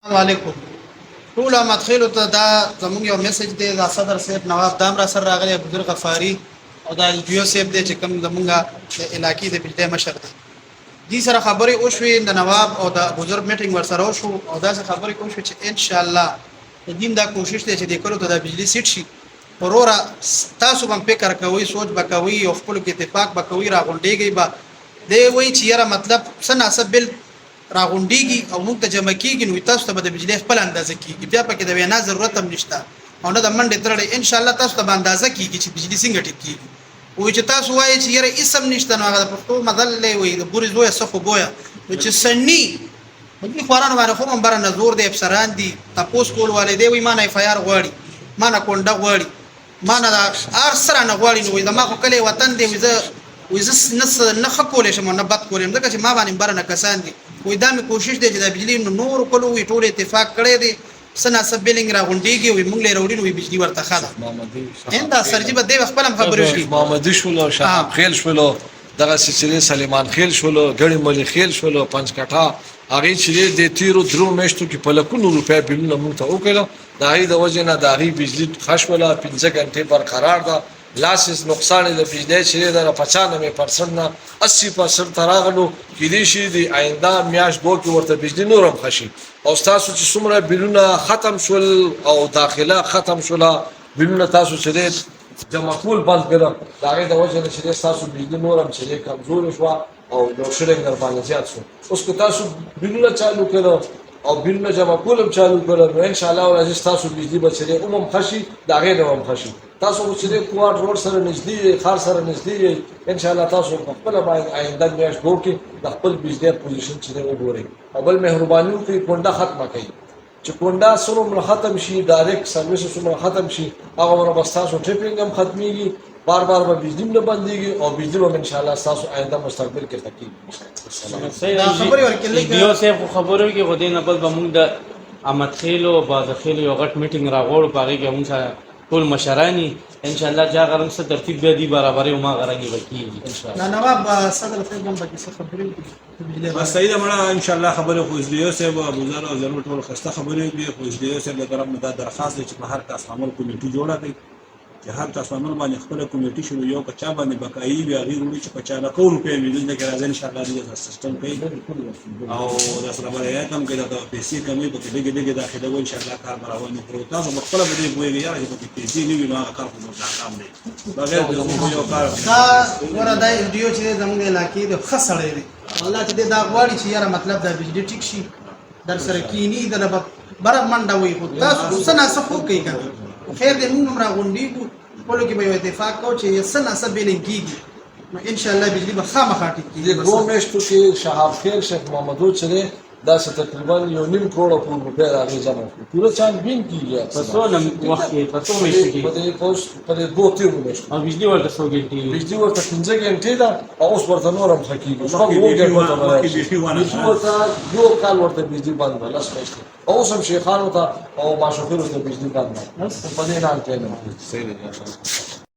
السلام علیکم ټول مدخل ته دا زموږ یو میسج دی دا صدر صاحب نواب دام را سره راغلی بزرګ غفاری او دا جیو صاحب دی چې کوم زموږ د علاقې د بجلی مشر دی دې سره خبرې وشوې د نواب او د بزرګ میټینګ ور سره وشو او دا څه خبرې وشوې چې ان شاء الله دین دا کوشش دی چې د کلو ته د بجلی سیټ شي ورورا تاسو هم فکر کوئ سوچ وکوي او خپل کې اتفاق وکوي راغونډيږي به دی وای چې یاره مطلب سناسب بل راغونډيږي او موږ ته جمع کیږي نو تاسو ته د بجلی خپل اندازه کیږي بیا پکې د وینا ضرورت هم نشته او نه د منډه ترړې ان شاء الله تاسو ته اندازه کیږي چې بجلی څنګه ټیک کیږي وای چې تاسو وایي چې یاره اسم نشته نو هغه پښتو مدل وي د بوري زوی سخو بویا چې سنی دې قرآن باندې خو هم بر نزور د افسران دي تاسو کول والدې وي مانه فایار غواړي مانه کونډه غواړي مانه ار سره نه غواړي نو د ما خو کله وطن دی وزس نس نه خکولې شم نه بد کولم ځکه چې ما باندې بر نه کسان دي وې دا مې کوشش دی چې د بجلی نور کولو وی ټول اتفاق کړی دی سنا سب بلنګ راغونډيږي وي موږ له وروډي نو بجلی ورته خاله انده سرجي به د خپل خبرې شي محمدي شولو شاه خیل شولو دغه سلسله سلیمان خیل شولو غړي ملي خیل شولو پنځ کټه هغه چې د تیرو درو میشتو کې په لکونو روپیا بلونه موږ ته وکړه دا هی د وجه نه د هغه بجلی خښوله 15 غنټه برقرار ده لاسس نقصان د بجلی چې د 95% نه 80% تراغلو کې دي شي د آینده میاش دوه کې ورته بجلی نورم خشي او تاسو چې څومره بلونه ختم شول او داخله ختم شول بلونه تاسو چې جمع کول بند کړه دا غي د وجه چې تاسو بجلی نورم چې کمزور شو او د شرنګ در باندې زیات شو اوس که تاسو بلونه چالو کړو او بلونه جمع کولم چالو کړو نو ان شاء الله ورځ تاسو بجلی بچره عموم خشي دا غي نورم خشي تاسو چې کوارټ روډ سره نږدې خار سره نږدې ان شاء الله تاسو خپل باندې آینده میاش دوه کې د خپل بجلی پوزیشن چې وګورئ او بل مهرباني وکړئ کونډه ختمه کړئ چې کونډه سره ختم شي ډایرکټ سرویس سره ختم شي هغه ور بستاسو ټریپینګ هم ختميږي بار بار به بجلی نه بنديږي او بجلی هم ان شاء الله تاسو آینده مستقبل کې تکي خبري ورکړي دیو سه خبرو کې غوډې نه بل بمونږ د احمد خیلو باز خیلو یو غټ میټینګ راغوړ پاره کې موږ ټول مشرانی ان شاء الله جا غرم سره ترتیب به دي برابرې او ما غرانګي وکي ان شاء الله نواب صدر صاحب هم پکې څه خبرې بس سید امړه ان شاء الله خبره خو دیو صاحب ابو زر او ضرور ټول خسته خبرې دي خو دیو صاحب د طرف نه درخواست دي چې په هر کس عمل کمیټي جوړه کړي چې هر تاسو عمل باندې خپل کمیټي شروع یو کچا باندې بقایي وي غیر وړي چې په 4 کول په ویل د راځي ان شاء الله د سیستم کوي او د سره باندې هم کې د پیسې کمی په دې کې داخله و ان شاء الله کار رواني پرو تاسو خپل به دې وایي یاره چې په پیسې نه وي نو هغه کار کوم کام دی بغیر د یو کار دا ورته د ویډیو چې زموږ علاقې د خسړې دي الله ته دا غواړي چې یاره مطلب د بجلی ټیک شي در سره کینی د بر منډه وي خو تاسو سنا سفو کوي کنه خیر دې موږ را غونډي په لو کې به اتفاق کو چې سنا سب بلنګيږي نو ان شاء الله بجلی به خامخا ټیک کیږي دوه میاشتو کې شهاب خیر شیخ محمدو چې دا تقریبا 1.5 کروڑ روپیا راغی جمع پورا چاند بین کیږي پسو نم وخت کې پسو مې شي په دې پوس په دې دوه تیر میاشتو او بجلی ورته سوګنټي بجلی ورته 15 غنټې دا او اوس ورته نورم حقیقي شو وګورئ ورته یو کال ورته بجلی باندې لاس پېښه او سم شیخانو ته او ماشوخینو ته بجلی باندې په دې نه کېنه